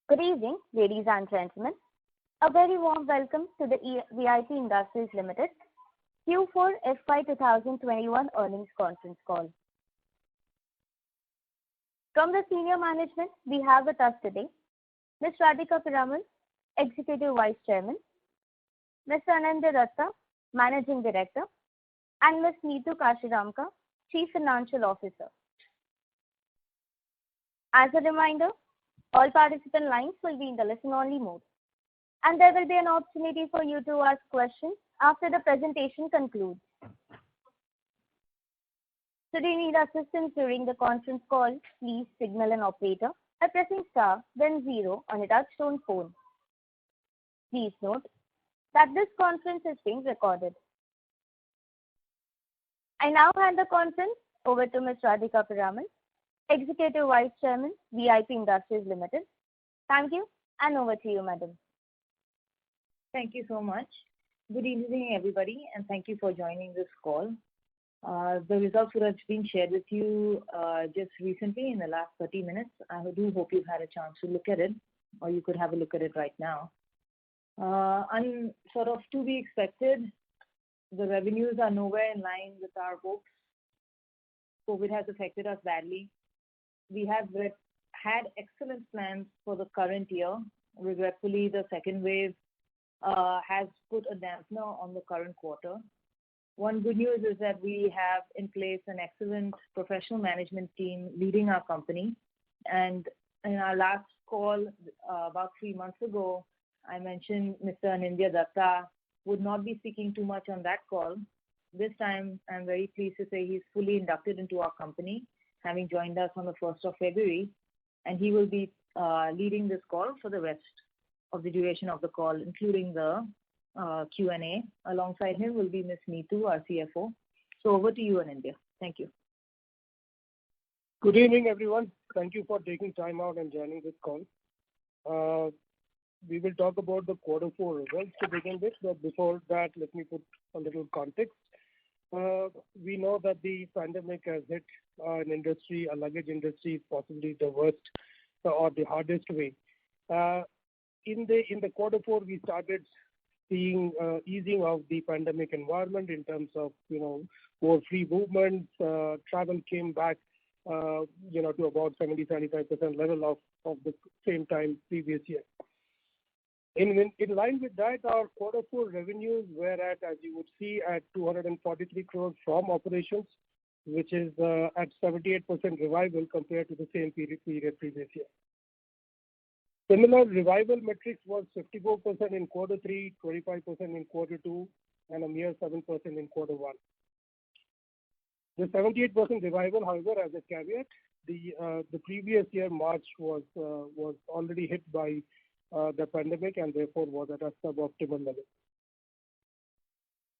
Good evening, ladies and gentlemen. A very warm welcome to the VIP Industries Limited Q4 FY 2021 earnings conference call. From the senior management, we have with us today Ms. Radhika Piramal, Executive Vice Chairman, Mr. Anindya Dutta, Managing Director, and Ms. Neetu Kashiramka, Chief Financial Officer. As a reminder, all participant lines will be in the listen-only mode, and there will be an opportunity for you to ask questions after the presentation concludes. Should you need assistance during the conference call, please signal an operator by pressing star then 0 on a touch-tone phone. Please note that this conference is being recorded. I now hand the conference over to Ms. Radhika Piramal, Executive Vice Chairman, VIP Industries Limited. Thank you, and over to you, madam. Thank you so much. Good evening, everybody, and thank you for joining this call. The results would have been shared with you just recently in the last 30 minutes. I do hope you've had a chance to look at it, or you could have a look at it right now. Sort of to be expected, the revenues are nowhere in line with our hopes. COVID has affected us badly. We have had excellent plans for the current year. Regretfully, the second wave has put a dampener on the current quarter. One good news is that we have in place an excellent professional management team leading our company. And in our last call about 3 months ago, I mentioned Mr. Anindya Dutta would not be speaking too much on that call. This time, I'm very pleased to say he's fully inducted into our company, having joined us on the 1st of February, and he will be leading this call for the rest of the duration of the call, including the Q&A. Alongside him will be Ms. Neetu, our CFO. So over to you, Anindya. Thank you. Good evening, everyone. Thank you for taking time out and joining this call. We will talk about the quarter 4 results to begin with, but before that, let me put a little context. We know that the pandemic has hit an industry, a luggage industry, possibly the worst or the hardest way. In the quarter 4, we started seeing easing of the pandemic environment in terms of more free movements. Travel came back to about 70-75% level of the same time previous year. In line with that, our quarter 4 revenues were at, as you would see, at 243 crores from operations, which is at 78% revival compared to the same period previous year. Similar revival metrics was 54% in quarter 3, 25% in quarter 2, and a mere 7% in quarter 1. The 78% revival, however, as a caveat, the previous year March was already hit by the pandemic and therefore was at a suboptimal level.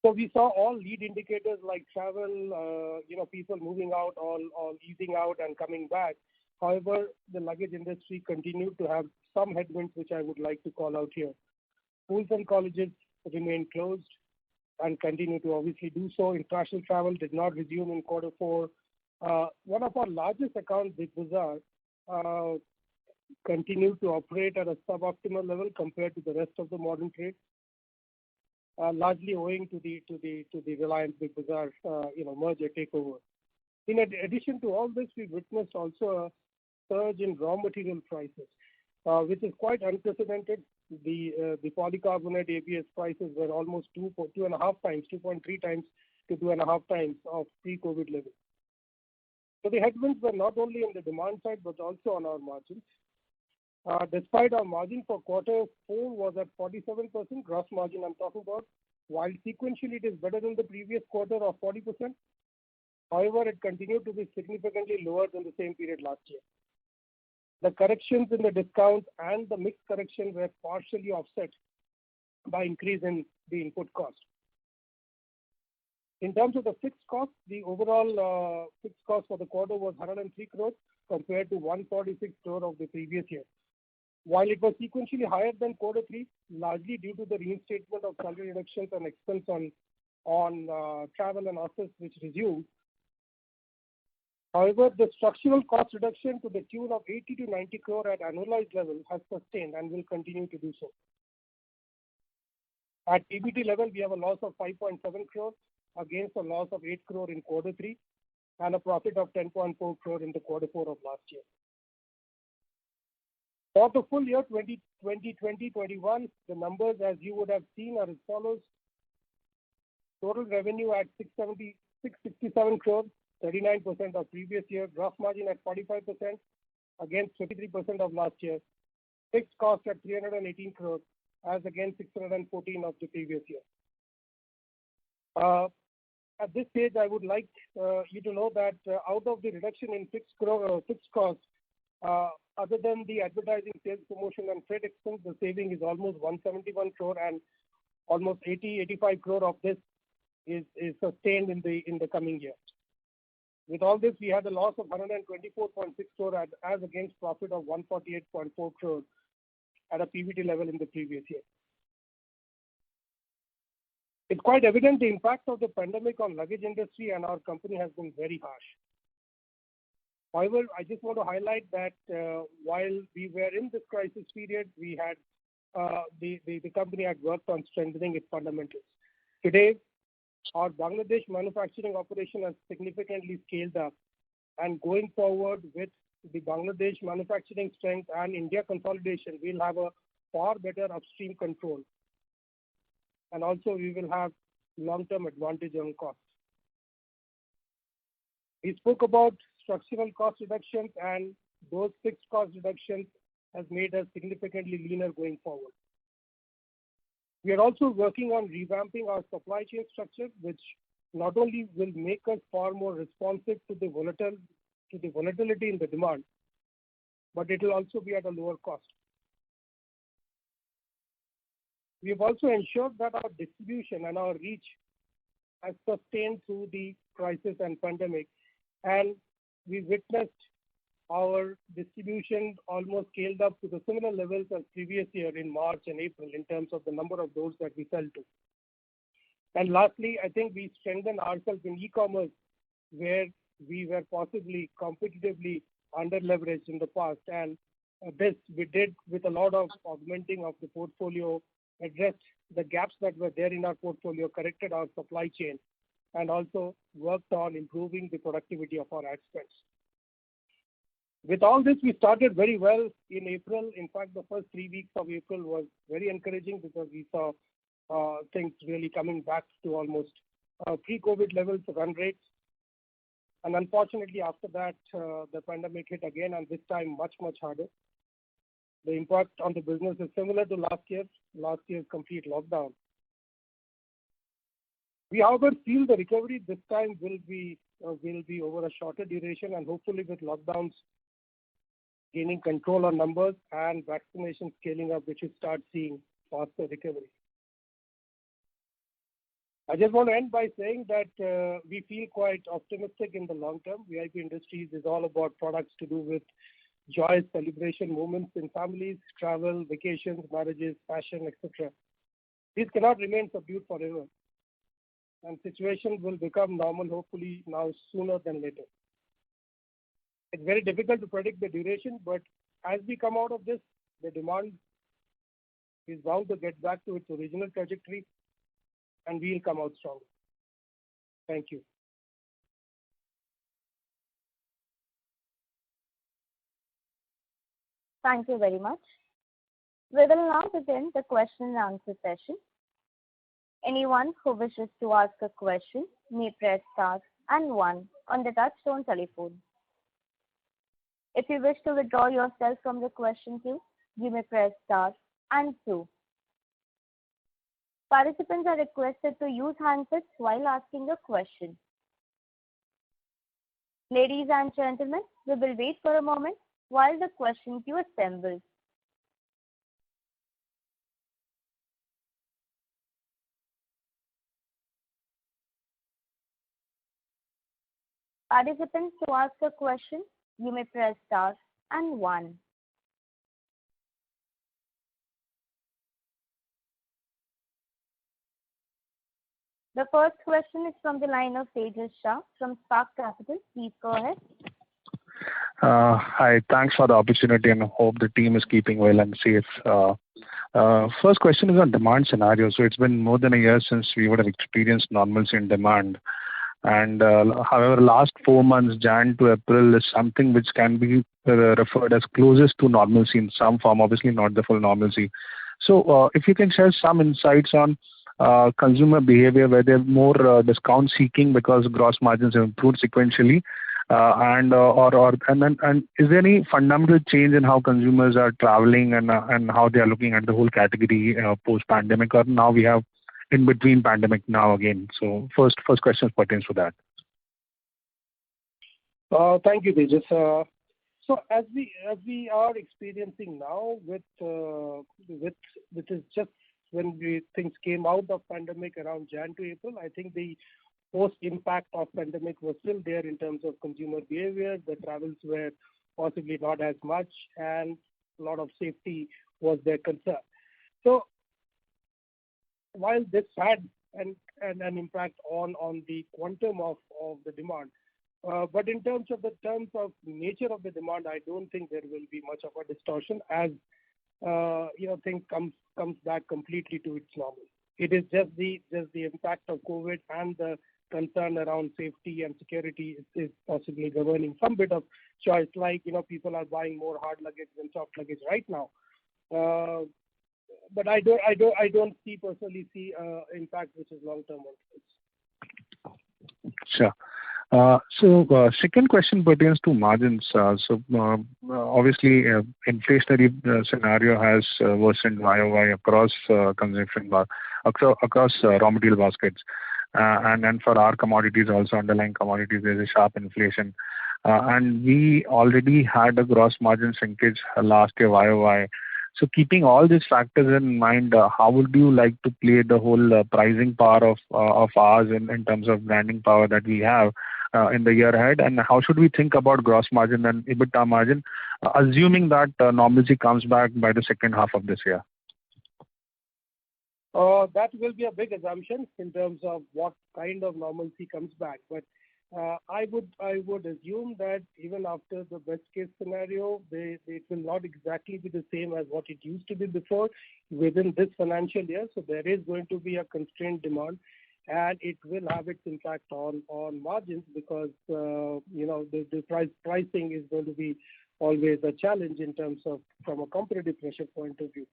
So we saw all lead indicators like travel, people moving out, all easing out and coming back. However, the luggage industry continued to have some headwinds, which I would like to call out here. Schools and colleges remained closed and continue to obviously do so. International travel did not resume in quarter 4. One of our largest accounts, Big Bazaar, continued to operate at a suboptimal level compared to the rest of the modern trade, largely owing to the Reliance Big Bazaar merger takeover. In addition to all this, we witnessed also a surge in raw material prices, which is quite unprecedented. The polycarbonate ABS prices were almost 2.3 times to 2.5 times of pre-COVID levels. So the headwinds were not only on the demand side but also on our margins. Despite our margin for quarter 4 was at 47%, gross margin I'm talking about, while sequentially it is better than the previous quarter of 40%. However, it continued to be significantly lower than the same period last year. The corrections in the discounts and the mix correction were partially offset by increase in the input cost. In terms of the fixed cost, the overall fixed cost for the quarter was 103 crores compared to 146 crores of the previous year. While it was sequentially higher than quarter 3, largely due to the reinstatement of salary reductions and expense on travel and office which resumed, However, the structural cost reduction to the tune of 80 to 90 crore at annualized level has sustained and will continue to do so. At PBT level, we have a loss of 5.7 crore against a loss of 8 crore in quarter 3 and a profit of 10.4 crore in the quarter 4 of last year. For the full year 2020-21, the numbers as you would have seen are as follows. Total revenue at 667 crore, 39% of previous year. Gross margin at 45% against 33% of last year. Fixed cost at 318 crore as against 614 of the previous year. At this stage, I would like you to know that out of the reduction in fixed cost, other than the advertising, sales, promotion, and freight expense, the saving is almost 171 crore, and almost 85 crore of this is sustained in the coming year. With all this, we had a loss of 124.6 crore as against profit of 148.4 crore at a PBT level in the previous year. It's quite evident the impact of the pandemic on luggage industry and our company has been very harsh. However, I just want to highlight that while we were in this crisis period, we had the company had worked on strengthening its fundamentals. Today, our Bangladesh manufacturing operation has significantly scaled up, and going forward with the Bangladesh manufacturing strength and India consolidation, we'll have a far better upstream control, and also we will have long-term advantage on cost. We spoke about structural cost reductions, and those fixed cost reductions has made us significantly leaner going forward. We are also working on revamping our supply chain structure, which not only will make us far more responsive to the volatility in the demand, but it will also be at a lower cost. We have also ensured that our distribution and our reach has sustained through the crisis and pandemic, and we witnessed our distribution almost scaled up to the similar levels as previous year in March and April in terms of the number of doors that we sell to. And lastly, I think we strengthened ourselves in e-commerce, where we were possibly competitively under-leveraged in the past, and this we did with a lot of augmenting of the portfolio, addressed the gaps that were there in our portfolio, corrected our supply chain, and also worked on improving the productivity of our ad spends. With all this, we started very well in April. In fact, the first 3 weeks of April was very encouraging because we saw things really coming back to almost pre-COVID levels of run rates. And unfortunately, after that, the pandemic hit again, and this time much, much harder. The impact on the business is similar to last year's complete lockdown. We, however, feel the recovery this time will be over a shorter duration, and hopefully with lockdowns gaining control on numbers and vaccination scaling up, we should start seeing faster recovery. I just want to end by saying that we feel quite optimistic in the long term. VIP Industries is all about products to do with joyous celebration moments in families, travel, vacations, marriages, fashion, etc. These cannot remain subdued forever, and situations will become normal hopefully now sooner than later. It's very difficult to predict the duration, but as we come out of this, the demand is bound to get back to its original trajectory, and we'll come out stronger. Thank you. Thank you very much. We will now begin the question and answer session. Anyone who wishes to ask a question may press star and 1 on the touch-tone telephone. If you wish to withdraw yourself from the question queue, you may press star and 2. Participants are requested to use handsets while asking a question. Ladies and gentlemen, we will wait for a moment while the question queue assembles. Participants, to ask a question, you may press star and 1. The first question is from the line of Tejas Shah from Spark Capital. Please go ahead. Hi. Thanks for the opportunity and hope the team is keeping well and safe. First question is on demand scenario. So it's been more than a year since we would have experienced normalcy in demand. And however, last 4 months, Jan to April, is something which can be referred as closest to normalcy in some form, obviously not the full normalcy. So if you can share some insights on consumer behavior, where they're more discount seeking because gross margins have improved sequentially, and is there any fundamental change in how consumers are traveling and how they are looking at the whole category post pandemic, or now we have in between pandemic now again? So first question pertains to that. Thank you, Tejas. So as we are experiencing now with which is just when things came out of pandemic around Jan to April, I think the post impact of pandemic was still there in terms of consumer behavior. The travels were possibly not as much, and a lot of safety was their concern. So while this had an impact on the quantum of the demand, but in terms of nature of the demand, I don't think there will be much of a distortion as things comes back completely to its normal. It is just the impact of COVID and the concern around safety and security is possibly governing some bit of choice. Like people are buying more hard luggage than soft luggage right now. But I don't personally see impact which is long term on this. Sure. So second question pertains to margins. Obviously, inflationary scenario has worsened YOY across consumption across raw material baskets, and then for our commodities also, underlying commodities, there's a sharp inflation, and we already had a gross margin shrinkage last year YOY. So keeping all these factors in mind, how would you like to play the whole pricing power of ours in terms of branding power that we have in the year ahead, and how should we think about gross margin and EBITDA margin, assuming that normalcy comes back by the second half of this year? That will be a big assumption in terms of what kind of normalcy comes back. But I would assume that even after the best case scenario, it will not exactly be the same as what it used to be before within this financial year. So there is going to be a constrained demand, and it will have its impact on margins because the pricing is going to be always a challenge in terms of from a competitive pressure point of view.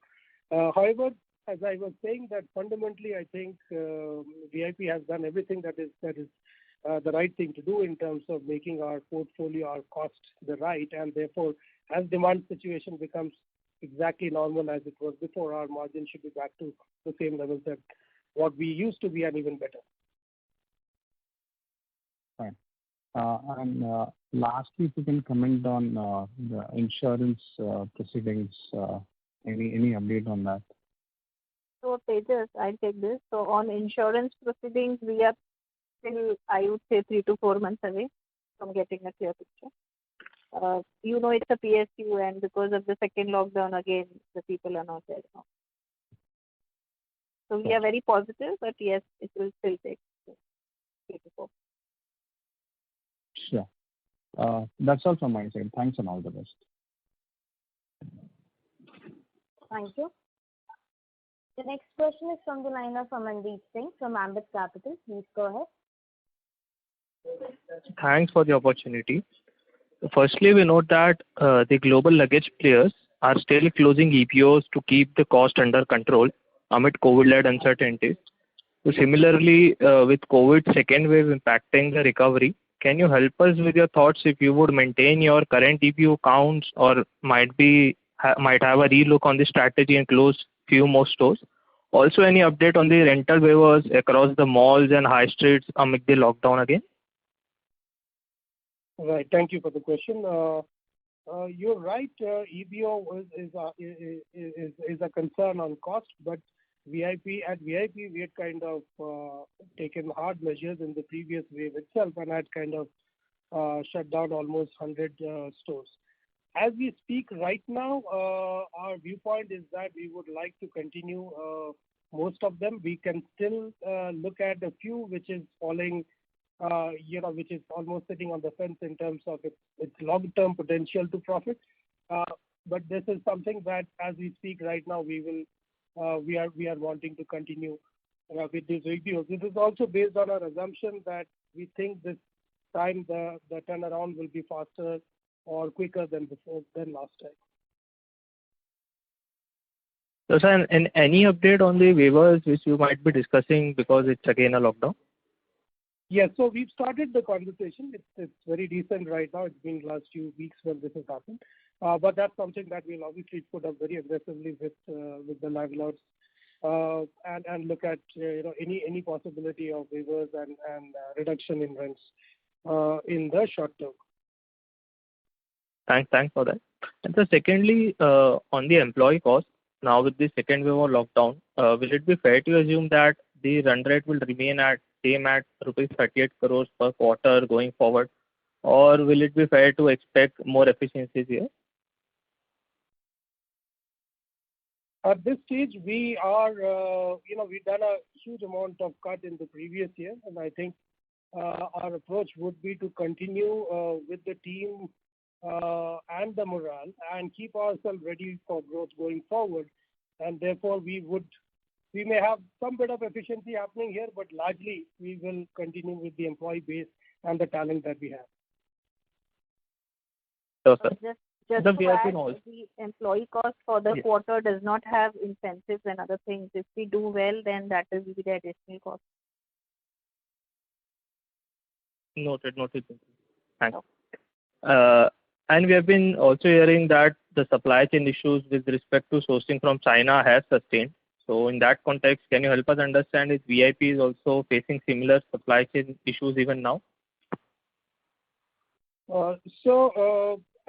However, as I was saying, that fundamentally I think VIP has done everything that is the right thing to do in terms of making our portfolio, our costs the right, and therefore as demand situation becomes exactly normal as it was before, our margin should be back to the same levels that what we used to be and even better. Fine. And lastly, if you can comment on the insurance proceedings, any update on that? So Tejas, I'll take this. So on insurance proceedings, we are still, I would say, 3 to 4 months away from getting a clear picture. It's a PSU, and because of the second lockdown, again, the people are not there now. So we are very positive, but yes, it will still take 3 to 4. Sure. That's all from my side. Thanks and all the best. Thank you. The next question is from the line of Amandeep Singh from Ambit Capital. Please go ahead. Thanks for the opportunity. Firstly, we note that the global luggage players are still closing EBOs to keep the cost under control amid COVID-led uncertainties. So similarly, with COVID second wave impacting the recovery, can you help us with your thoughts if you would maintain your current EBO counts or might have a relook on the strategy and close few more stores? Also, any update on the rental waivers across the malls and high streets amid the lockdown again? Right. Thank you for the question. You're right. EBO is a concern on cost, but VIP we had kind of taken hard measures in the previous wave itself and had kind of shut down almost 100 stores. As we speak right now, our viewpoint is that we would like to continue most of them. We can still look at a few which is falling which is almost sitting on the fence in terms of its long-term potential to profit. But this is something that, as we speak right now, we are wanting to continue with these reviews. This is also based on our assumption that we think this time the turnaround will be faster or quicker than last time. So, sir, and any update on the waivers which you might be discussing because it's again a lockdown? Yes, so we've started the conversation. It's very recent right now. It's been last few weeks when this has happened. But that's something that we'll obviously put up very aggressively with the landlords and look at any possibility of waivers and reduction in rents in the short term. Thanks for that. And so secondly, on the employee cost, now with the second wave of lockdown, will it be fair to assume that the run rate will remain at rupees 38 crores per quarter going forward, or will it be fair to expect more efficiencies here? At this stage, we are, we've done a huge amount of cut in the previous year, and I think our approach would be to continue with the team and the morale and keep ourselves ready for growth going forward. And therefore, we may have some bit of efficiency happening here, but largely we will continue with the employee base and the talent that we have. So, sir. Just The to VIP add, knows. the employee cost for the quarter does not have incentives and other things. If we do well, then that will be the additional cost. Noted. Thanks. And we have been also hearing that the supply chain issues with respect to sourcing from China has sustained. So in that context, can you help us understand if VIP is also facing similar supply chain issues even now?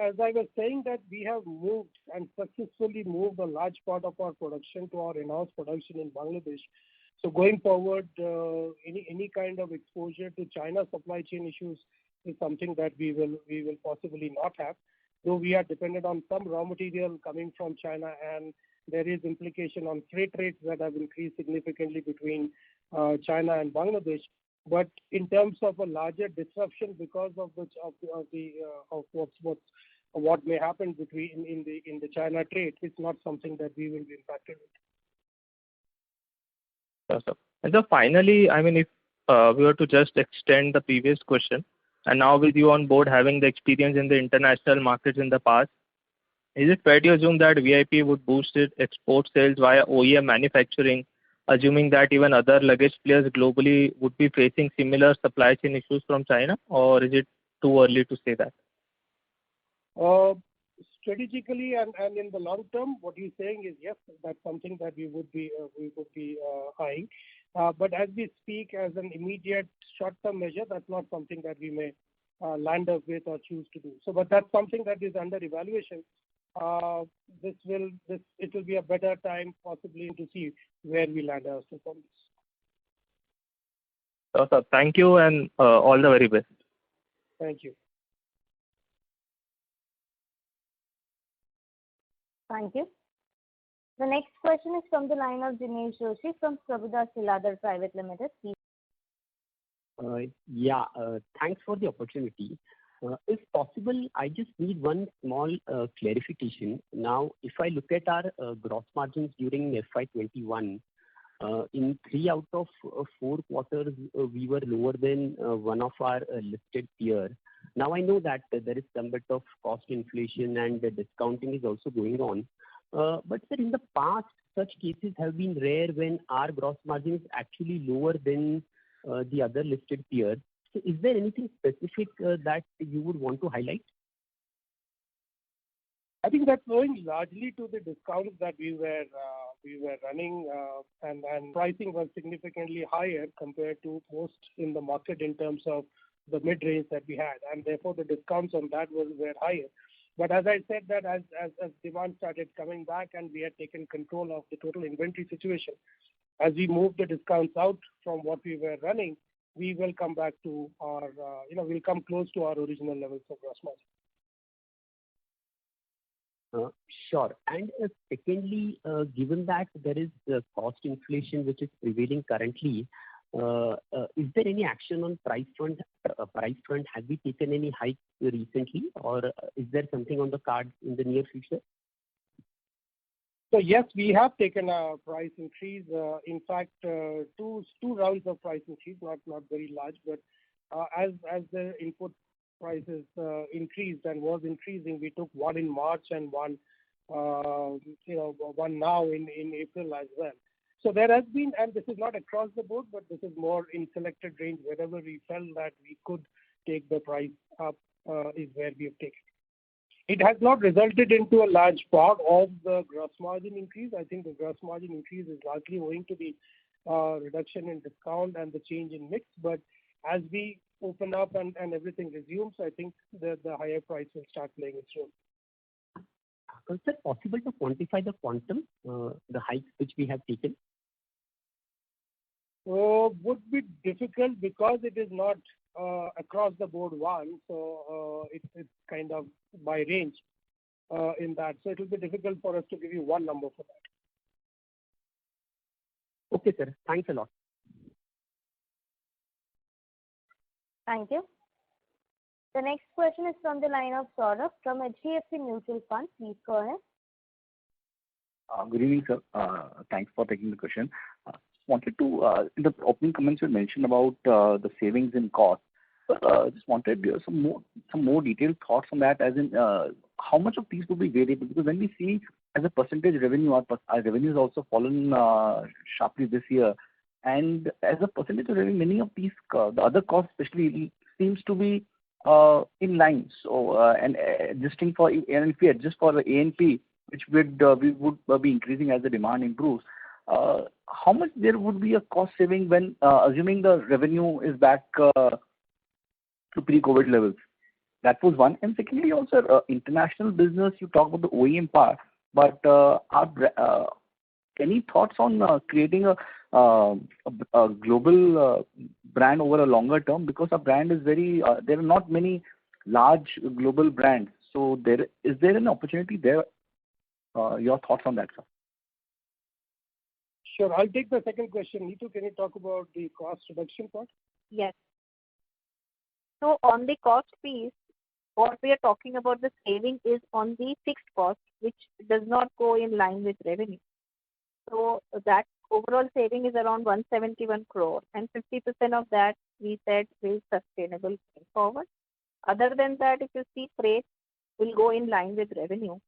As I was saying, that we have moved and successfully moved a large part of our production to our in-house production in Bangladesh. So going forward, any kind of exposure to China supply chain issues is something that we will possibly not have. Though we are dependent on some raw material coming from China, and there is implication on freight rates that have increased significantly between China and Bangladesh. But in terms of a larger disruption because of what may happen in the China trade, it's not something that we will be impacted with. Yes, sir. And so finally, I mean, if we were to just extend the previous question, and now with you on board having the experience in the international markets in the past, is it fair to assume that VIP would boost its export sales via OEM manufacturing, assuming that even other luggage players globally would be facing similar supply chain issues from China, or is it too early to say that? Strategically and in the long term, what you're saying is yes, that's something that we would be eyeing. But as we speak, as an immediate short-term measure, that's not something that we may land up with or choose to do. So, but that's something that is under evaluation. It will be a better time possibly to see where we land ourselves on this. So, sir, thank you and all the very best. Thank you. Thank you. The next question is from the line of Dinesh Joshi from Prabhudas Lilladher Private Limited. Please. Thanks for the opportunity. If possible, I just need one small clarification. Now, if I look at our gross margins during FY21, in 3 out of 4 quarters, we were lower than one of our listed peers. Now, I know that there is some bit of cost inflation and the discounting is also going on. But sir, in the past, such cases have been rare when our gross margin is actually lower than the other listed peers. So is there anything specific that you would want to highlight? I think that's owing largely to the discounts that we were running, and pricing was significantly higher compared to most in the market in terms of the mid-range that we had, and therefore the discounts on that were higher. But as I said, that as demand started coming back and we had taken control of the total inventory situation, as we moved the discounts out from what we were running, we will come back to our, we'll come close to our original levels of gross margin. Sure. And secondly, given that there is cost inflation which is prevailing currently, Is there any action on price front? Have we taken any hike recently, or is there something on the card in the near future? So yes, we have taken a price increase. In fact, two rounds of price increase, not very large, but as the input prices increased and was increasing, we took one in March and one one now in April as well. So there has been, and this is not across the board, but this is more in selected range. Wherever we felt that we could take the price up is where we have taken. It has not resulted into a large part of the gross margin increase. I think the gross margin increase is largely owing to the reduction in discount and the change in mix. But as we open up and everything resumes, I think the higher price will start playing its role. Is it possible to quantify the quantum, the hikes which we have taken? Would be difficult because it is not across the board one, so it's kind of by range in that. So it will be difficult for us to give you one number for that. Okay, sir. Thanks a lot. Thank you. The next question is from the line of Saurabh from HDFC Mutual Fund. Please go ahead. Good evening, sir. Thanks for taking the question. Wanted to, in the opening comments you mentioned about the savings in cost. Just wanted some more detailed thoughts on that, as in how much of these would be variable? Because when we see as a percentage revenue, our revenue has also fallen sharply this year. And as a percentage of revenue, many of these, the other costs especially, seems to be in line. So, and adjusting for, and if we adjust for the A&P, which we would be increasing as the demand improves, how much there would be a cost saving when assuming the revenue is back to pre-COVID levels? That was one. And secondly, also international business, you talk about the OEM part, but any thoughts on creating a global brand over a longer term? Because our brand is very, there are not many large global brands. So is there an opportunity there? Your thoughts on that, sir? Sure. I'll take the second question. Neetu, can you talk about the cost reduction part? Yes. So on the cost piece, what we are talking about, the saving is on the fixed cost, which does not go in line with revenue. So that overall saving is around 171 crore, and 50% of that we said is sustainable going forward. Other than that, if you see, freight will go in line with revenue.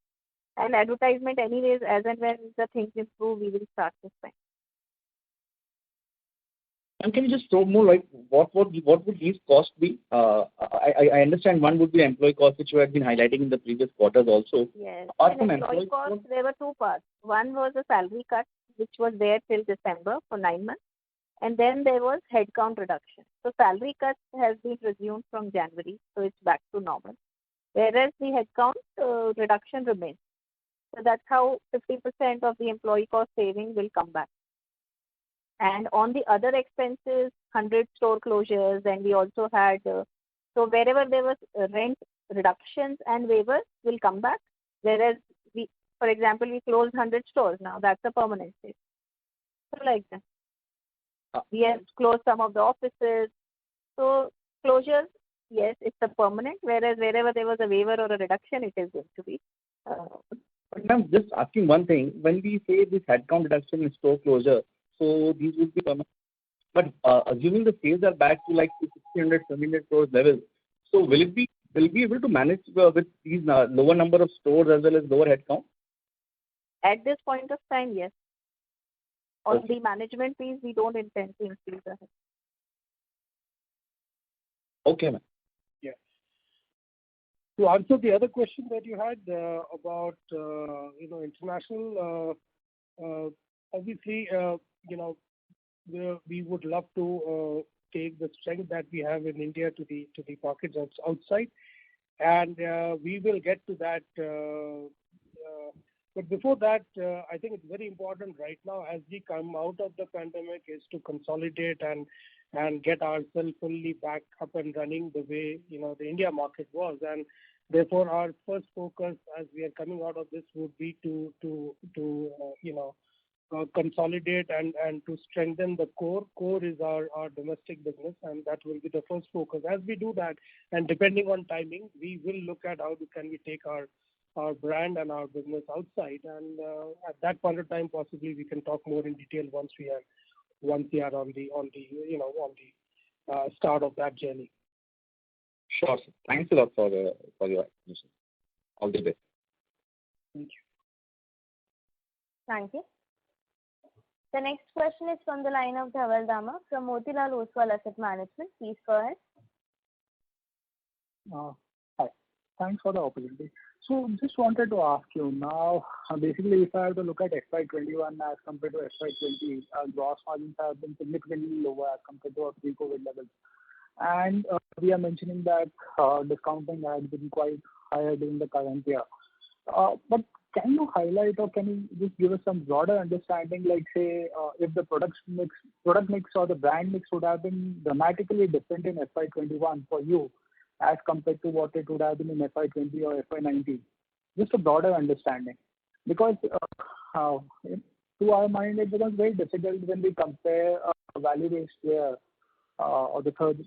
And advertisement anyways, as and when the things improve, we will start to spend. And can you just throw more like what would these costs be? I understand one would be employee cost, which you had been highlighting in the previous quarters also. Yes. Apart from employee cost, there were two parts. One was a salary cut, which was there till December for 9 months. And then there was headcount reduction. So salary cut has been resumed from January, so it's back to normal. Whereas the headcount reduction remains. So that's how 50% of the employee cost saving will come back. And on the other expenses, 100 store closures, and we also had, so wherever there was rent reductions and waivers will come back. Whereas we, for example, we closed 100 stores now. That's a permanent save. So like that. We have closed some of the offices. So closures, yes, it's a permanent. Whereas wherever there was a waiver or a reduction, it is going to be. But I'm just asking one thing. When we say this headcount reduction in store closure, so these would be permanent. But assuming the sales are back to like 600, 700 crores levels, so will we be able to manage with these lower number of stores as well as lower headcount? At this point of time, yes. On the management piece, we don't intend to increase the headcount. Okay, ma'am. Yeah. To answer the other question that you had about international, obviously we would love to take the strength that we have in India to the pockets outside, and we will get to that. But before that, I think it's very important right now as we come out of the pandemic is to consolidate and get ourselves fully back up and running the way the India market was, and therefore our first focus as we are coming out of this would be to consolidate and to strengthen the core. Core is our domestic business, and that will be the first focus. As we do that, and depending on timing, we will look at how can we take our brand and our business outside. And at that point of time, possibly we can talk more in detail once we are on the start of that journey. Sure, sir. Thanks a lot for your explanation. All the best. Thank you. Thank you. The next question is from the line of Dhaval Dama from Motilal Oswal Asset Management. Please go ahead. Hi. Thanks for the opportunity. So just wanted to ask you now, basically, if I have to look at FY21 as compared to FY20, gross margins have been significantly lower as compared to our pre-COVID levels. And we are mentioning that discounting had been quite higher during the current year. But can you highlight or can you just give us some broader understanding, like say, if the product mix or the brand mix would have been dramatically different in FY21 for you as compared to what it would have been in FY20 or FY19? Just a broader understanding. Because to our mind, it becomes very difficult when we compare a value-based player or the third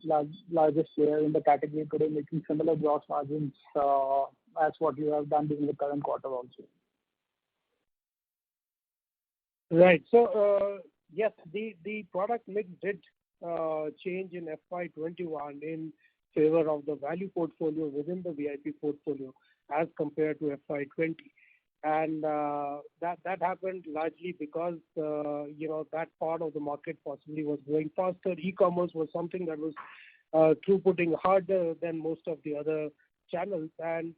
largest player in the category today making similar gross margins as what you have done during the current quarter also. Right. So, yes, the product mix did change in FY21 in favor of the value portfolio within the VIP portfolio as compared to FY20. And that happened largely because, that part of the market possibly was growing faster. E-commerce was something that was throughputing harder than most of the other channels. And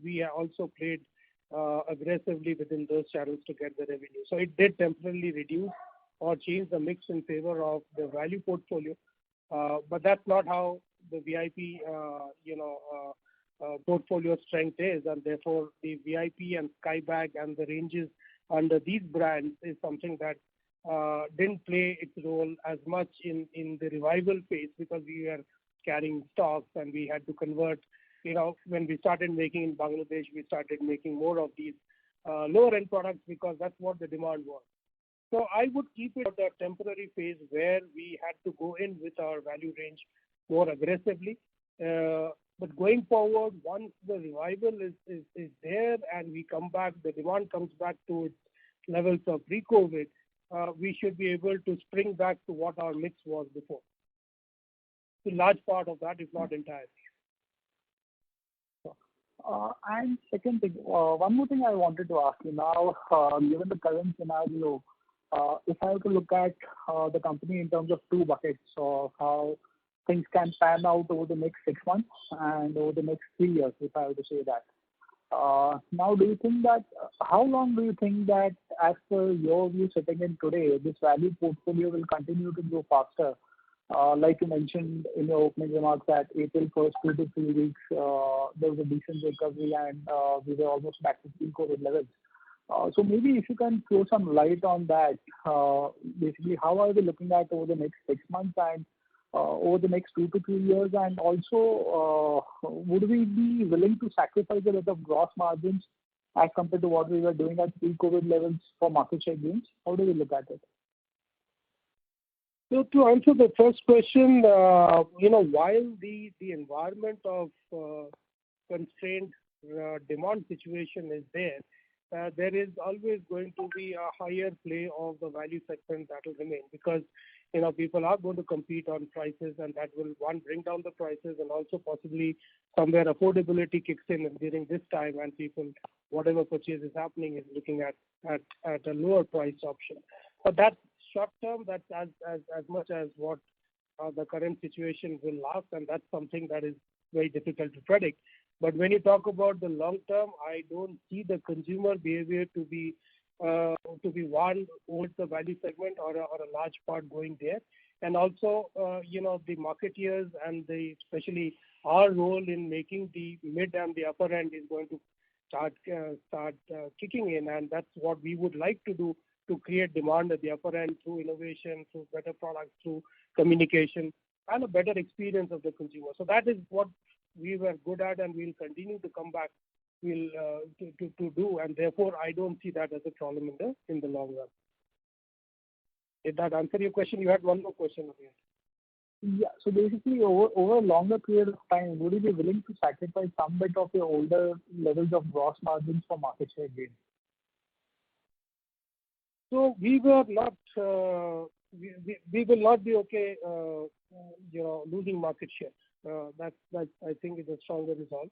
we also played aggressively within those channels to get the revenue. So it did temporarily reduce or change the mix in favor of the value portfolio. But that's not how the VIP, portfolio strength is, and therefore the VIP and Skybags and the ranges under these brands is something that didn't play its role as much in the revival phase because we were carrying stocks and we had to convert. When we started making in Bangladesh, we started making more of these lower end products because that's what the demand was. So I would keep it a temporary phase where we had to go in with our value range more aggressively. But going forward, once the revival is there and we come back, the demand comes back to its levels of pre-COVID, we should be able to spring back to what our mix was before. A large part of that, if not entirely. And second thing, one more thing I wanted to ask you now, given the current scenario, if I have to look at the company in terms of two buckets of how things can pan out over the next 6 months and over the next 3 years, if I have to say that. Now, do you think that, how long do you think that as per your view sitting in today, this value portfolio will continue to grow faster? Like you mentioned in your opening remarks that April first 2 to 3 weeks, there was a decent recovery and we were almost back to pre-COVID levels. So maybe if you can throw some light on that, basically how are we looking at over the next 6 months and over the next 2 to 3 years, and also would we be willing to sacrifice a bit of gross margins as compared to what we were doing at pre-COVID levels for market share gains? How do we look at it? So to answer the first question, while the environment of constrained demand situation is there is always going to be a higher play of the value segment that will remain because people are going to compete on prices, and that will bring down the prices, and also possibly somewhere affordability kicks in during this time, and people, whatever purchase is happening, is looking at a lower price option. But that's short term. That's as much as what the current situation will last, and that's something that is very difficult to predict. But when you talk about the long term, I don't see the consumer behavior to be one towards the value segment or a large part going there. And also, the marketeers and especially our role in making the mid and the upper end is going to start kicking in, and that's what we would like to do to create demand at the upper end through innovation, through better products, through communication, and a better experience of the consumer. So that is what we were good at, and we'll continue to come back to do, and therefore I don't see that as a problem in the long run. Did that answer your question? You had one more question over here. Yeah. So basically, over a longer period of time, would you be willing to sacrifice some bit of your older levels of gross margins for market share gain? So we were not, we will not be okay, losing market share. That I think is a stronger resolve.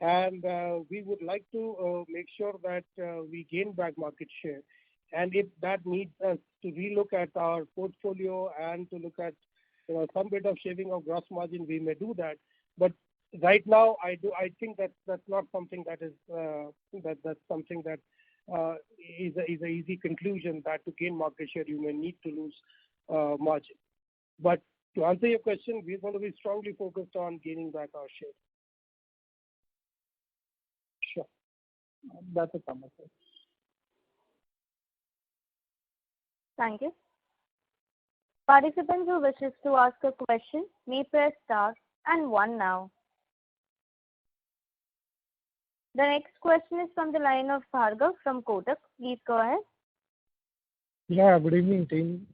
And we would like to make sure that we gain back market share. And if that needs us to relook at our portfolio and to look at some bit of shaving of gross margin, we may do that. But right now, I think that's not something that is that's something that is a easy conclusion that to gain market share you may need to lose margin. But to answer your question, we're going to be strongly focused on gaining back our share. Sure. That's a comment. Thank you. Participants who wishes to ask a question may press star and 1 now. The next question is from the line of Bhargav from Kotak. Please go ahead. Yeah, good evening, team.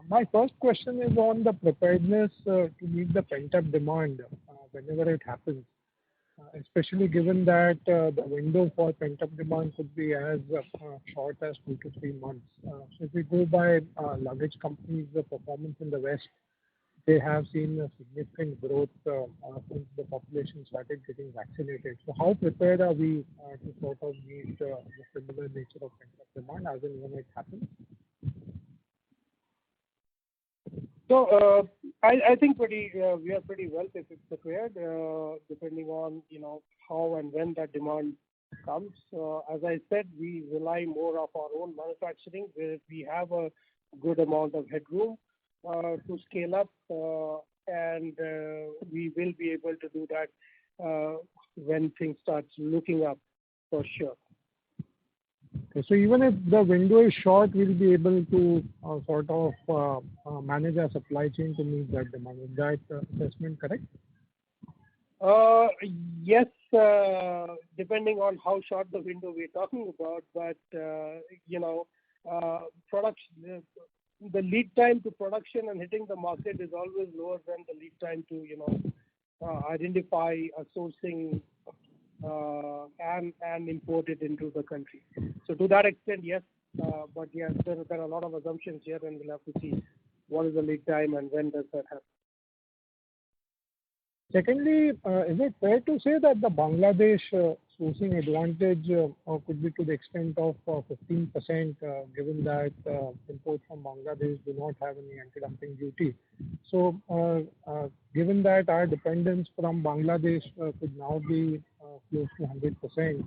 My first question is on the preparedness to meet the pent-up demand whenever it happens, especially given that the window for pent-up demand could be as short as 2 to 3 months. So if we go by luggage companies, the performance in the West, they have seen a significant growth since the population started getting vaccinated. So how prepared are we to sort of meet the similar nature of pent-up demand as and when it happens? So I think we are pretty well prepared, depending on how and when that demand comes. As I said, we rely more of our own manufacturing, where we have a good amount of headroom to scale up, and we will be able to do that when things start looking up for sure. Okay, so even if the window is short, we'll be able to sort of manage our supply chain to meet that demand. Is that assessment correct? Yes, depending on how short the window we're talking about, but production, the lead time to production and hitting the market is always lower than the lead time to identify a sourcing and import it into the country. So to that extent, yes, but yes, there are a lot of assumptions here, and we'll have to see what is the lead time and when does that happen. Secondly, is it fair to say that the Bangladesh sourcing advantage could be to the extent of 15%, given that imports from Bangladesh do not have any anti-dumping duty? So, given that our dependence from Bangladesh could now be close to 100%,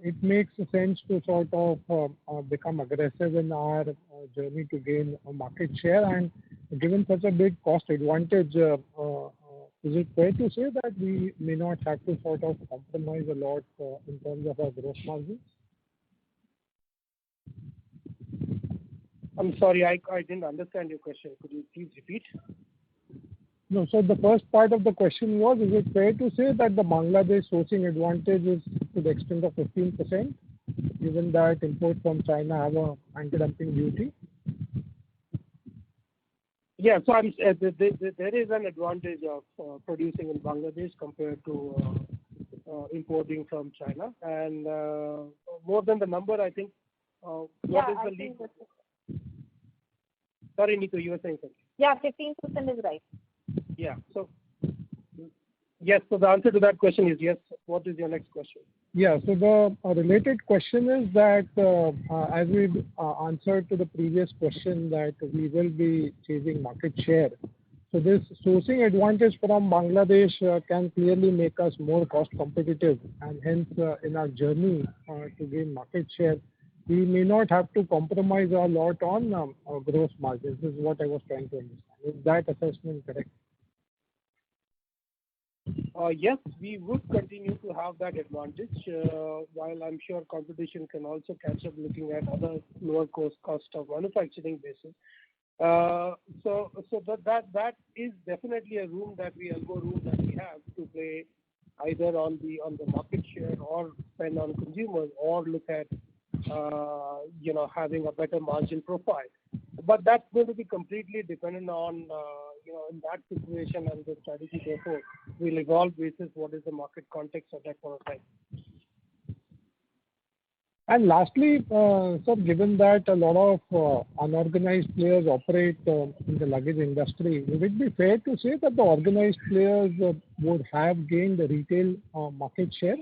it makes sense to sort of become aggressive in our journey to gain market share. And given such a big cost advantage, is it fair to say that we may not have to sort of compromise a lot in terms of our gross margins? I'm sorry, I didn't understand your question. Could you please repeat? No, so the first part of the question was, is it fair to say that the Bangladesh sourcing advantage is to the extent of 15%, given that imports from China have an anti-dumping duty? Yeah, so there is an advantage of producing in Bangladesh compared to importing from China. And more than the number, I think, what is the lead? Sorry, Nico, you were saying something. Yeah, 15% is right. Yeah, so yes, so the answer to that question is yes. What is your next question? Yeah, so the related question is that as we answered to the previous question that we will be chasing market share. So this sourcing advantage from Bangladesh can clearly make us more cost competitive, and hence in our journey to gain market share, we may not have to compromise a lot on gross margins. This is what I was trying to understand. Is that assessment correct? Yes, we would continue to have that advantage, while I'm sure competition can also catch up looking at other lower cost of manufacturing basis. So that is definitely a room that we have to play either on the market share or spend on consumers or look at having a better margin profile. But that's going to be completely dependent on, in that situation, and the strategy therefore will evolve basis what is the market context at that point of time. And lastly, sir, given that a lot of unorganized players operate in the luggage industry, would it be fair to say that the organized players would have gained the retail market share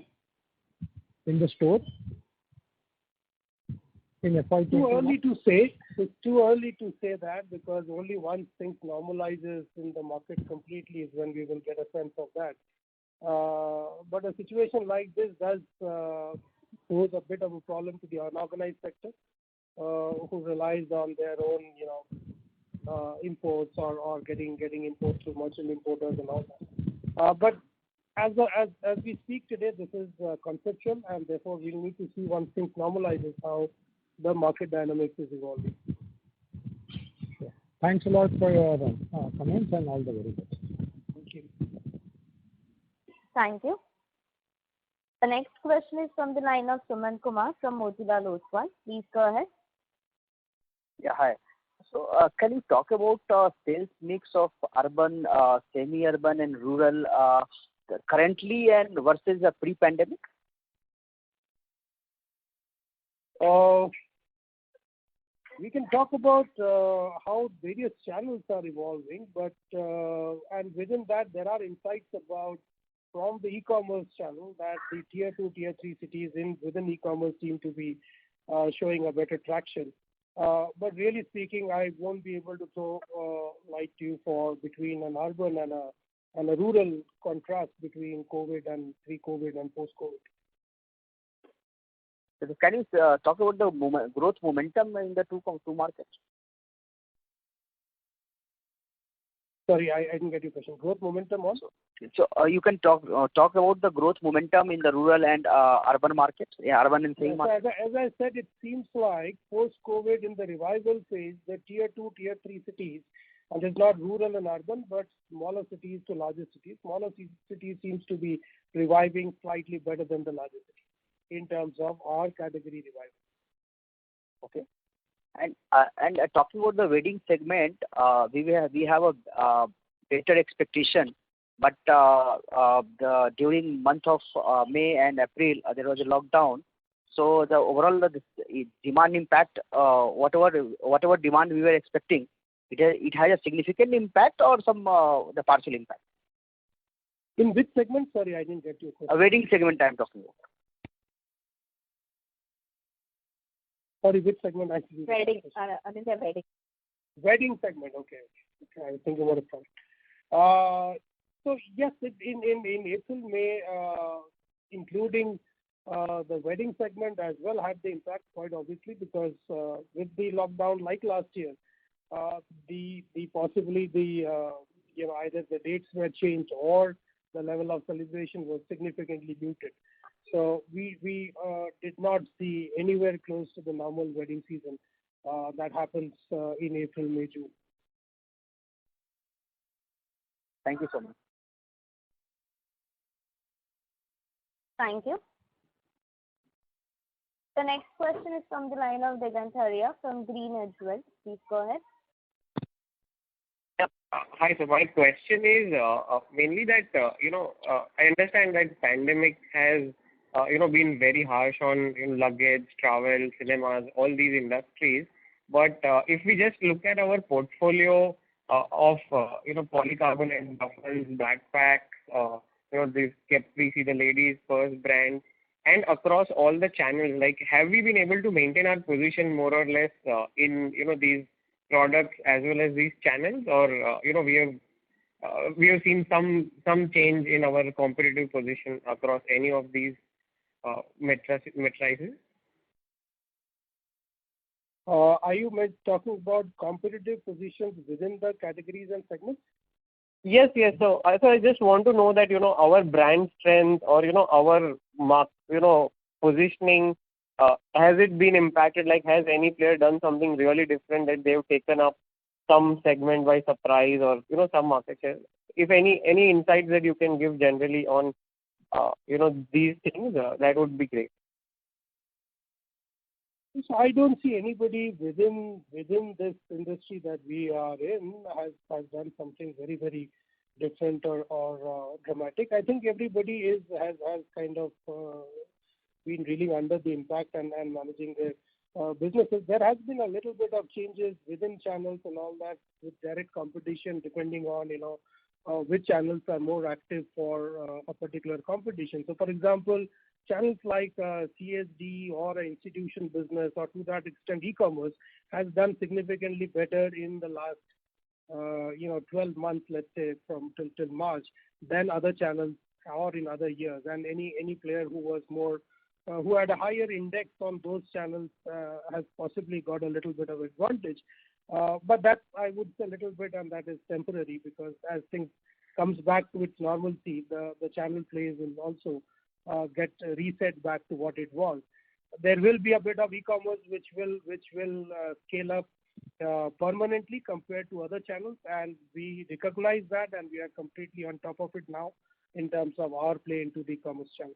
in the store in FY21? Too early to say. It's too early to say that, because only once things normalizes in the market completely is when we will get a sense of that. But a situation like this does pose a bit of a problem to the unorganized sector, who relies on their own, imports or getting imports through merchant importers and all that. But as we speak today, this is conceptual, and therefore we'll need to see once things normalizes how the market dynamics is evolving. Sure. Thanks a lot for your comments, and all the very best. Thank you. Thank you. The next question is from the line of Suman Kumar from Motilal Oswal. Please go ahead. Yeah, hi. So, can you talk about sales mix of urban, semi-urban, and rural currently and versus pre-pandemic? We can talk about how various channels are evolving, but and within that there are insights about from the e-commerce channel that the tier 2, tier 3 cities within e-commerce seem to be showing a better traction. But really speaking, I won't be able to throw light to you for between an urban and a rural contrast between COVID and pre-COVID and post-COVID. So can you talk about the growth momentum in the two markets? Sorry, I didn't get your question. Growth momentum also? So you can talk about the growth momentum in the rural and urban markets, urban and semi markets. As I said, it seems like post-COVID in the revival phase, the tier 2, tier 3 cities, and it's not rural and urban, but smaller cities to larger cities. Smaller cities seems to be reviving slightly better than the larger cities in terms of our category revival. Okay. And talking about the wedding segment, we have a better expectation, but during month of May and April there was a lockdown. So the overall demand impact, whatever demand we were expecting, it has a significant impact or some the partial impact. In which segment? Sorry, I didn't get your question. A wedding segment I am talking about. Sorry, which segment actually? Wedding. Anindya, wedding. Wedding segment. Okay. I was thinking about a product. So yes, in April, May, including the wedding segment as well had the impact quite obviously, because with the lockdown like last year, possibly either the dates were changed or the level of celebration was significantly muted. So we did not see anywhere close to the normal wedding season that happens in April, May, June. Thank you so much. Thank you. The next question is from the line of Digant Haria from GreenEdge Wealth. Please go ahead. Yep. Hi, so my question is mainly that, I understand that pandemic has been very harsh on luggage, travel, cinemas, all these industries. But if we just look at our portfolio of polycarbonate duffels, backpacks, this Caprese, the ladies' first brand, and across all the channels, like have we been able to maintain our position more or less in these products as well as these channels, or we have seen some change in our competitive position across any of these matrices? Are you talking about competitive positions within the categories and segments? Yes. So I just want to know that our brand strength or our positioning, has it been impacted? Like, has any player done something really different that they've taken up some segment by surprise, or some market share? If any insights that you can give generally on these things, that would be great. So I don't see anybody within this industry that we are in has done something very different or dramatic. I think everybody has kind of been reeling under the impact and managing their businesses. There has been a little bit of changes within channels and all that with direct competition, depending on which channels are more active for a particular competition. So, for example, channels like CSD or an institution business, or to that extent e-commerce, has done significantly better in the last 12 months, let's say, from till March, than other channels or in other years. And any player who was more who had a higher index on those channels has possibly got a little bit of advantage. But that, I would say, a little bit, and that is temporary, because as things comes back to its normalcy, the channel plays will also get reset back to what it was. There will be a bit of e-commerce which will scale up permanently compared to other channels, and we recognize that, and we are completely on top of it now in terms of our play into the e-commerce channel.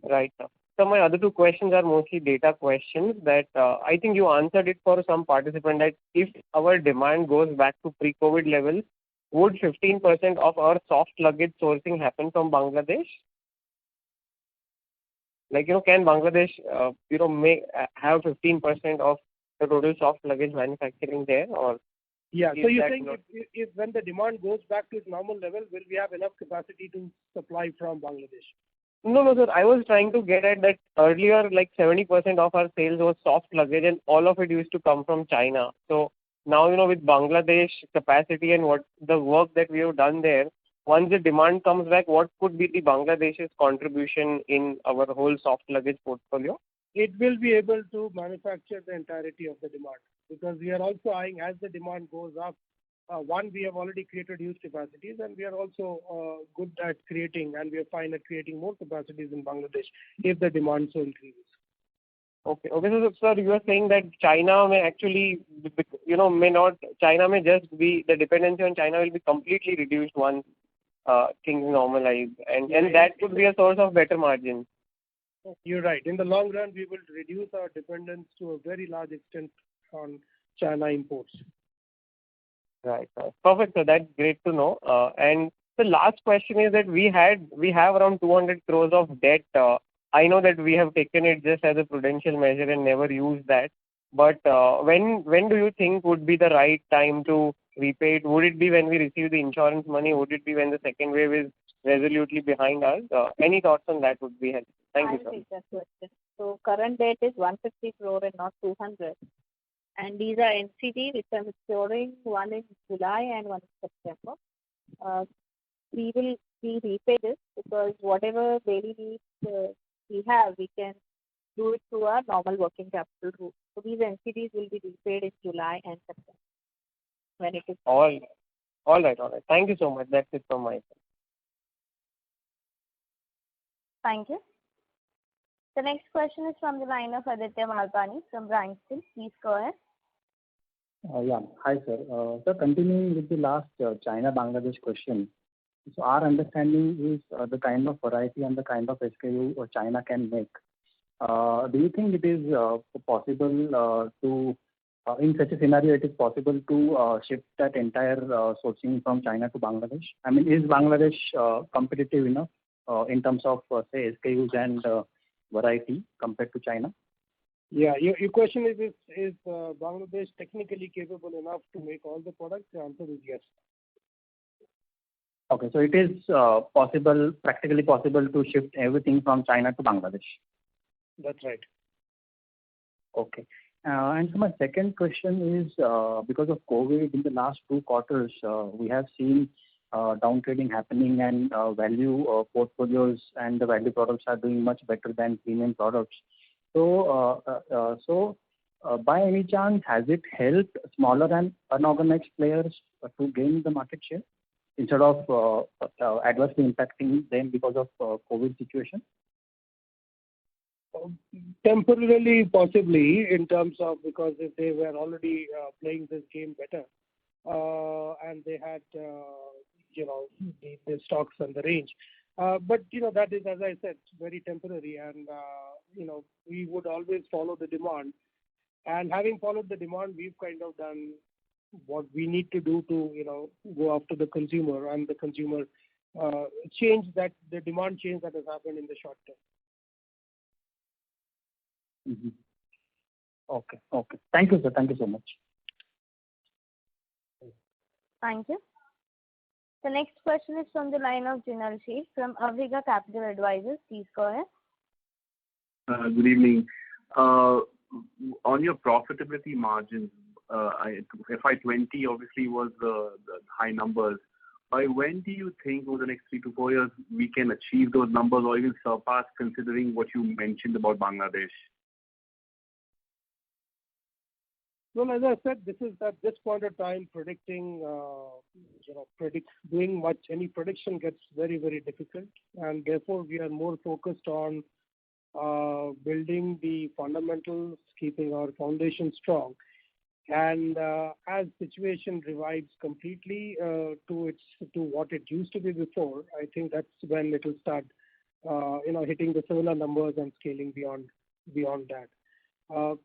Right. So my other two questions are mostly data questions that I think you answered it for some participant, that if our demand goes back to pre-COVID levels, would 15% of our soft luggage sourcing happen from Bangladesh? Like, can Bangladesh, have 15% of the total soft luggage manufacturing there, or? Yeah. So you're saying if when the demand goes back to its normal level, will we have enough capacity to supply from Bangladesh? No, sir. I was trying to get at that earlier, like 70% of our sales was soft luggage, and all of it used to come from China. So now, with Bangladesh capacity and what the work that we have done there, once the demand comes back, what could be the Bangladesh's contribution in our whole soft luggage portfolio? It will be able to manufacture the entirety of the demand, because we are also eyeing, as the demand goes up, one, we have already created huge capacities, and we are also good at creating, and we are fine at creating more capacities in Bangladesh if the demand so increases. Okay. So, sir, you are saying that China may actually, China may just be, the dependency on China will be completely reduced once things normalize, and that could be a source of better margins. You're right. In the long run, we will reduce our dependence to a very large extent on China imports. Right. Perfect, sir. That's great to know. And the last question is that we have around 200 crores of debt. I know that we have taken it just as a prudential measure and never used that. But when do you think would be the right time to repay it? Would it be when we receive the insurance money? Would it be when the second wave is resolutely behind us? Any thoughts on that would be helpful. Thank you, sir. I'll take that question. So current debt is 150 crore and not 200. And these are NCD which are maturing, one in July and one in September. We will repay this, because whatever daily needs we have, we can do it through our normal working capital route. So these NCDs will be repaid in July and September when it is. All right. Thank you so much. That's it from my side. Thank you. The next question is from the line of Aditya Malpani from Bryanston. Please go ahead. Yeah. Hi, sir. Sir, continuing with the last China-Bangladesh question. So our understanding is the kind of variety and the kind of SKU China can make. Do you think it is possible in such a scenario, it is possible to shift that entire sourcing from China to Bangladesh? I mean, is Bangladesh competitive enough in terms of, say, SKUs and variety compared to China? Yeah, your question is Bangladesh technically capable enough to make all the products? The answer is yes. Okay, so it is practically possible to shift everything from China to Bangladesh. That's right. Okay. And so my second question is, because of COVID in the last 2 quarters, we have seen downtrading happening, and value portfolios and the value products are doing much better than premium products. So, by any chance, has it helped smaller and unorganized players to gain the market share instead of adversely impacting them because of COVID situation? Temporarily, possibly, in terms of, because if they were already playing this game better and they had the stocks and the range. But that is, as I said, very temporary, and we would always follow the demand. And having followed the demand, we've kind of done what we need to do to, go after the consumer and the consumer the demand change that has happened in the short term. Mm-hmm. Okay. Thank you, sir. Thank you so much. Thank you. The next question is from the line of Jinal Sheikh from Aviga Capital Advisors. Please go ahead. Good evening. On your profitability margins, FY20 obviously was the high numbers. By when do you think over the next 3 to 4 years we can achieve those numbers or even surpass, considering what you mentioned about Bangladesh? Well, as I said, this is at this point of time predicting, doing much, any prediction gets very, very difficult. And therefore, we are more focused on building the fundamentals, keeping our foundation strong. And as situation revives completely to what it used to be before, I think that's when it will start, hitting the similar numbers and scaling beyond that.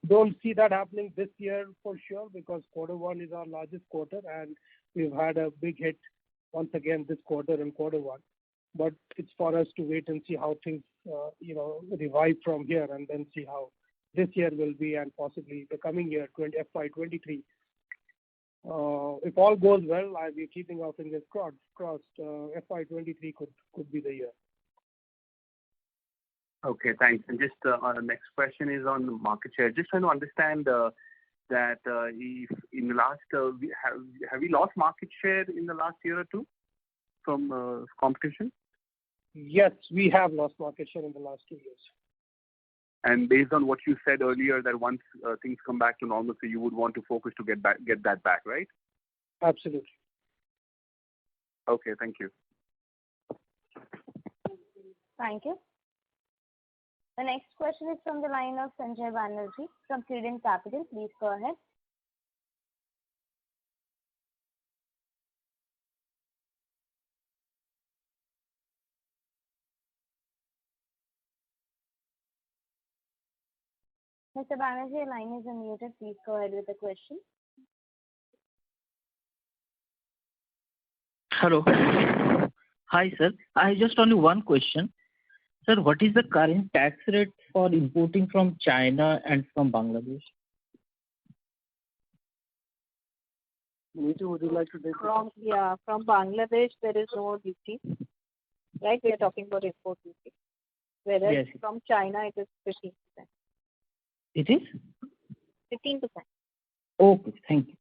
Don't see that happening this year for sure, because Q1 is our largest quarter, and we've had a big hit once again this quarter in Q1. But it's for us to wait and see how things, revive from here, and then see how this year will be and possibly the coming year, FY23. If all goes well, I'll be keeping our fingers crossed. FY23 could be the year. Okay, thanks. And just our next question is on the market share. Just trying to understand that if in the last, have we lost market share in the last year or two from competition? Yes, we have lost market share in the last 2 years. And based on what you said earlier, that once things come back to normalcy, you would want to focus to get that back, right? Absolutely. Okay, thank you. Thank you. The next question is from the line of Sanjay Banerjee from Credent Capital. Please go ahead. Mr. Banerjee, your line is unmuted. Please go ahead with the question. Hello. Hi, sir. I have just only one question. Sir, what is the current tax rate for importing from China and from Bangladesh? Neetu, would you like to take it? From Bangladesh, there is no duty. Right? We are talking about import duty. Whereas yes, from China, it is 15%. It is? 15%. Okay, thank you.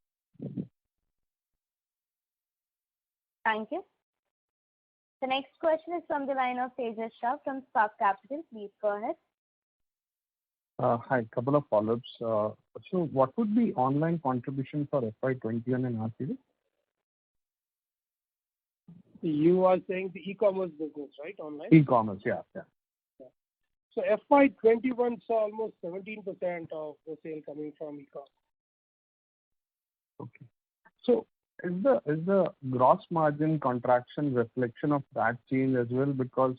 Thank you. The next question is from the line of Tejas Shah from Spark Capital. Please go ahead. Hi, couple of follow-ups. So what would be online contribution for FY21 and RCD? You are saying the e-commerce business, right? Online? E-commerce, yeah. So FY21 saw almost 17% of the sale coming from e-commerce. Okay. So is the gross margin contraction reflection of that change as well? Because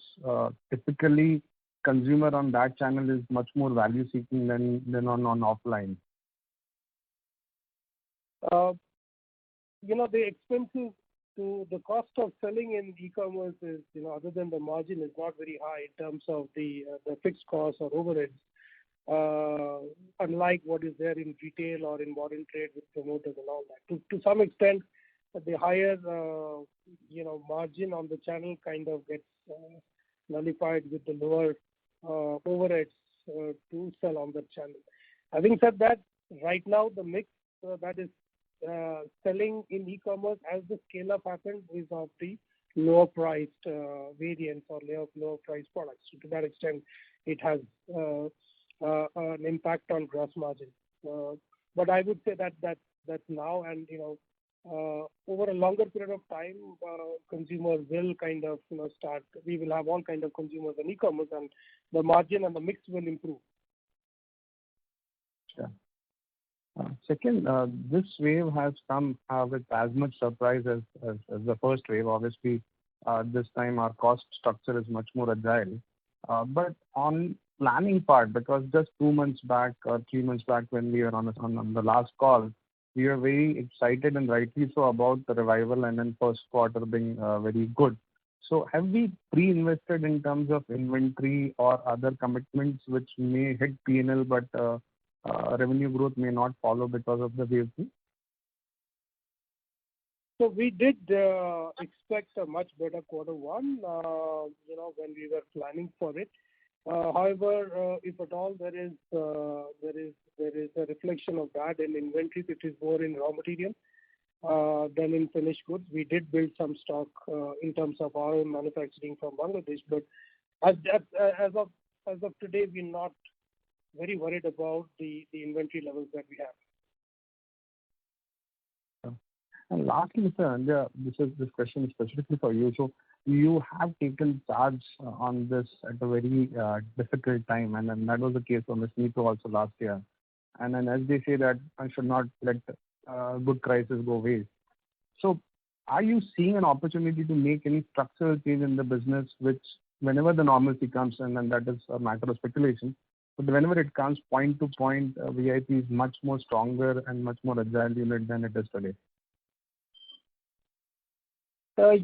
typically consumer on that channel is much more value seeking than on offline. The expenses to the cost of selling in e-commerce is, other than the margin, is not very high in terms of the fixed costs or overheads, unlike what is there in retail or in modern trade with promoters and all that. To some extent, the higher, margin on the channel kind of gets nullified with the lower overheads to sell on that channel. Having said that, right now the mix that is selling in e-commerce as the scale up happens is of the lower priced variants or lower priced products. So to that extent, it has an impact on gross margin. But I would say that's now, and over a longer period of time, consumers will kind of start. We will have all kind of consumers in e-commerce, and the margin and the mix will improve. Sure. Second, this wave has come with as much surprise as the first wave. Obviously, this time our cost structure is much more agile. But on planning part, because just 2 months back or 3 months back when we were on the last call, we were very excited and rightly so about the revival and then first quarter being very good. So have we pre-invested in terms of inventory or other commitments which may hit P&L but revenue growth may not follow because of the wave 2? So we did expect a much better quarter one, when we were planning for it. However, if at all there is a reflection of that in inventory, which is more in raw material than in finished goods. We did build some stock in terms of our own manufacturing from Bangladesh, but as of today, we're not very worried about the inventory levels that we have. And lastly, Mr. Anindya, this question is specifically for you. So you have taken charge on this at a very difficult time, and then that was the case for Ms. Neetu also last year. And then as they say that I should not let good crisis go waste. So are you seeing an opportunity to make any structural change in the business, which whenever the normalcy comes, and then that is a matter of speculation, but whenever it comes point to point, VIP is much more stronger and much more agile unit than it is today?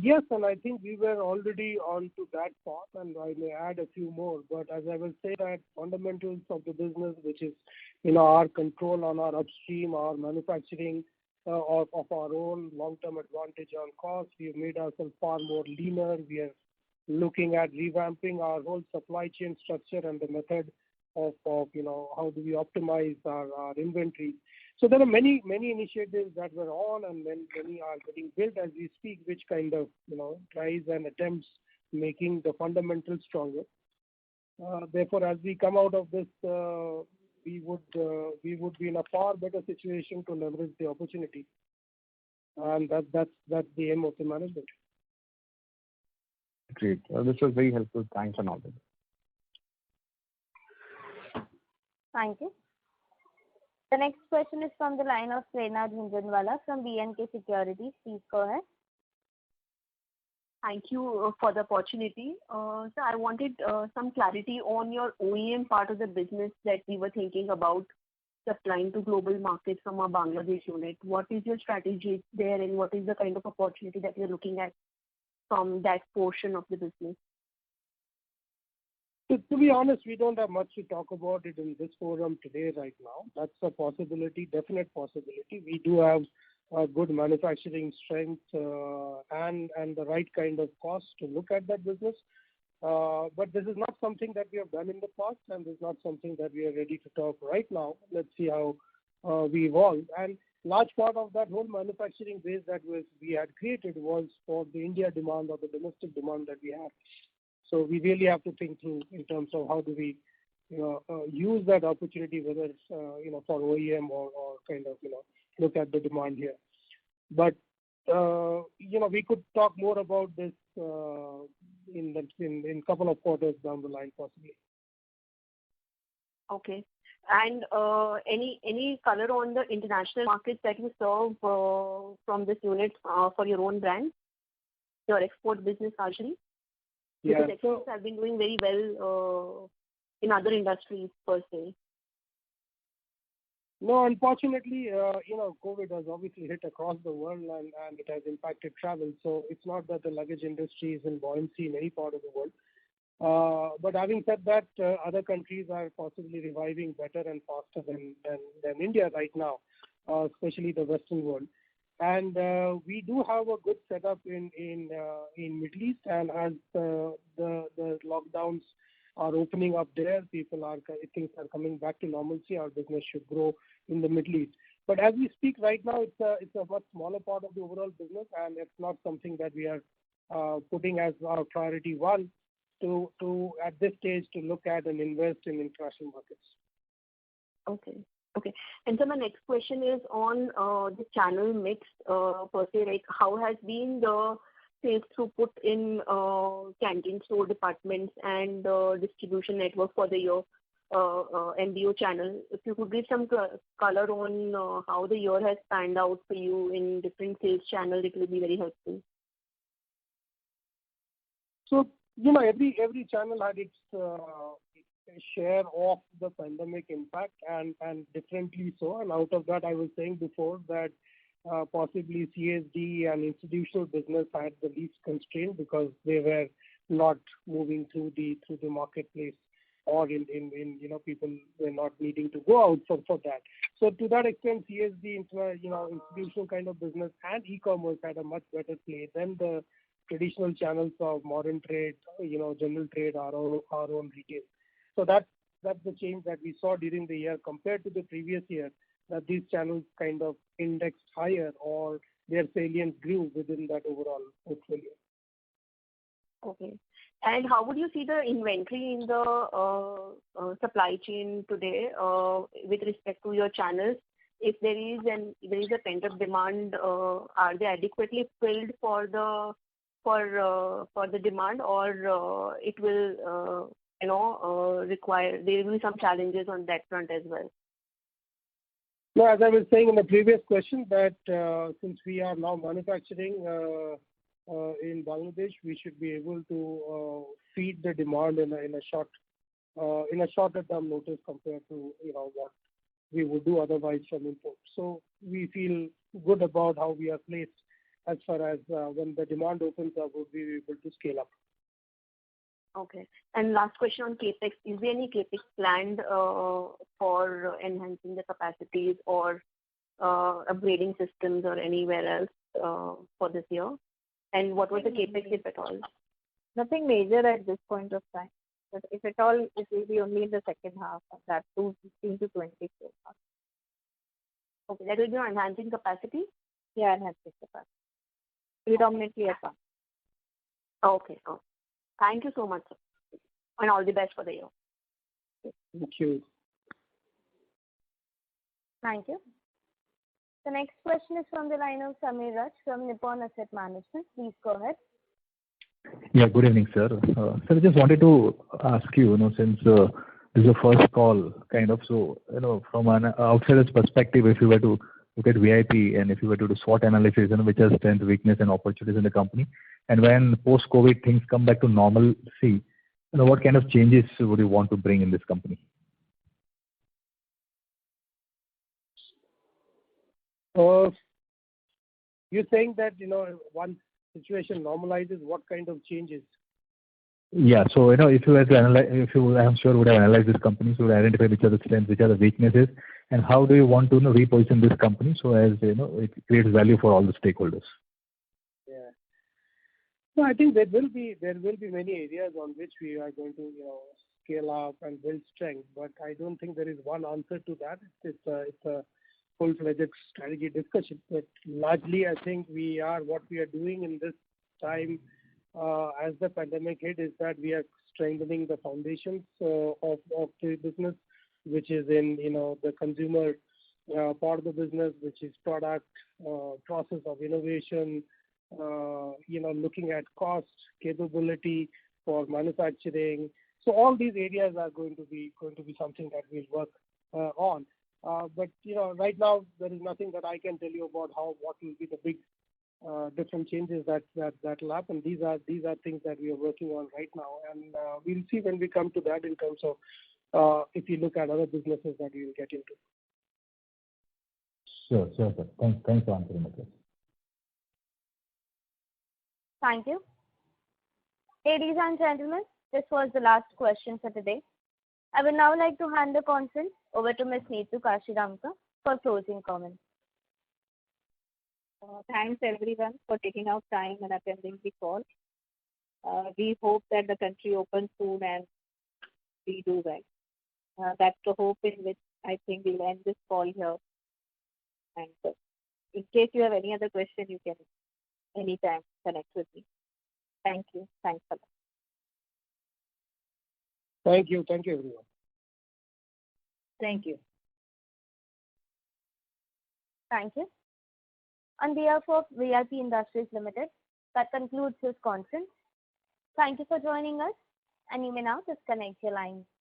Yes, and I think we were already on to that path, and I may add a few more. But as I will say that fundamentals of the business, which is our control on our upstream, our manufacturing of our own long-term advantage on cost, we have made ourselves far more leaner. We are looking at revamping our whole supply chain structure and the method of how do we optimize our inventory. So there are many initiatives that were on, and many are getting built as we speak, which kind of tries and attempts making the fundamentals stronger. Therefore, as we come out of this, we would be in a far better situation to leverage the opportunity, and that's the aim of the management. Great. This was very helpful. Thanks and all that. Thank you. The next question is from the line of Prerna Jhunjhunwala from B&K Securities. Please go ahead. Thank you for the opportunity. So I wanted some clarity on your OEM part of the business that we were thinking about supplying to global markets from our Bangladesh unit. What is your strategy there, and what is the kind of opportunity that you're looking at from that portion of the business? To be honest, we don't have much to talk about it in this forum today right now. That's a possibility, definite possibility. We do have a good manufacturing strength and the right kind of cost to look at that business. But this is not something that we have done in the past, and this is not something that we are ready to talk right now. Let's see how we evolve. And large part of that whole manufacturing base that we had created was for the India demand or the domestic demand that we have. So we really have to think through in terms of how do we use that opportunity, whether it's for OEM or kind of look at the demand here. But we could talk more about this in couple of quarters down the line, possibly. Okay. And any color on the international markets that you serve from this unit for your own brand, your export business largely? Because exports have been doing very well in other industries per se. No, unfortunately, COVID has obviously hit across the world and it has impacted travel. So it's not that the luggage industry is in buoyancy in any part of the world. But having said that, other countries are possibly reviving better and faster than India right now, especially the Western world. And we do have a good setup in Middle East, and as the lockdowns are opening up there, things are coming back to normalcy. Our business should grow in the Middle East. But as we speak right now, it's a much smaller part of the overall business, and it's not something that we are putting as our priority one to at this stage to look at and invest in international markets. Okay. And so my next question is on the channel mix per se. Like, how has been the sales throughput in canteen store departments and distribution network for the year, MBO channel? If you could give some color on how the year has panned out for you in different sales channels, it will be very helpful. So every channel had share of the pandemic impact and differently so. And out of that, I was saying before that possibly CSD and institutional business had the least constraint because they were not moving through the marketplace, or in people were not needing to go out for that. So to that extent, CSD institutional kind of business and e-commerce had a much better play than the traditional channels of modern trade, general trade, our own retail. So that's the change that we saw during the year compared to the previous year, that these channels kind of indexed higher or their salience grew within that overall portfolio. Okay. And how would you see the inventory in the supply chain today with respect to your channels? If there is a pent-up demand, are they adequately filled for the demand, or it will require, there will be some challenges on that front as well? No, as I was saying in the previous question, that since we are now manufacturing in Bangladesh, we should be able to feed the demand in a shorter term notice compared to what we would do otherwise from import. So we feel good about how we are placed as far as when the demand opens up, we'll be able to scale up. Okay. And last question on CapEx. Is there any CapEx planned for enhancing the capacities or upgrading systems or anywhere else for this year? And what was the CapEx, if at all? Nothing major at this point of time. But if at all, it will be only in the second half of that, 15 to 20 crores. Okay, that will be on enhancing capacity? Yeah, enhancing capacity. Predominantly at one. Okay. Thank you so much, sir. And all the best for the year. Thank you. Thank you. The next question is from the line of Samir Raj from Nippon Asset Management. Please go ahead. Yeah, good evening, sir. Sir, I just wanted to ask you, since this is your first call, from an outsider's perspective, if you were to look at VIP and if you were to do SWOT analysis, which are strength, weakness, and opportunities in the company, and when post-COVID things come back to normalcy, what kind of changes would you want to bring in this company? You're saying that, once situation normalizes, what kind of changes? Yeah. So, if you were to analyze, I'm sure would have analyzed this company, so would identify which are the strengths, which are the weaknesses, and how do you want to reposition this company so as, it creates value for all the stakeholders? Yeah. So I think there will be many areas on which we are going to, scale up and build strength, but I don't think there is one answer to that. It's a full-fledged strategy discussion. But largely, I think what we are doing in this time as the pandemic hit is that we are strengthening the foundations of the business, which is in the consumer part of the business, which is product, process of innovation, looking at cost, capability for manufacturing. So all these areas are going to be something that we'll work on. But right now there is nothing that I can tell you about what will be the big different changes that will happen. These are things that we are working on right now, and we'll see when we come to that in terms of if you look at other businesses that we will get into. Sure, sir. Thanks for answering my question. Thank you. Ladies and gentlemen, this was the last question for today. I would now like to hand the conference over to Ms. Neetu Kashiramka for closing comments. Thanks everyone for taking out time and attending the call. We hope that the country opens soon and we do well. That's the hope in which I think we'll end this call here. And in case you have any other question, you can anytime connect with me. Thank you. Thanks a lot. Thank you. Thank you, everyone. Thank you. Thank you. On behalf of VIP Industries Limited, that concludes this conference. Thank you for joining us, and you may now disconnect your lines.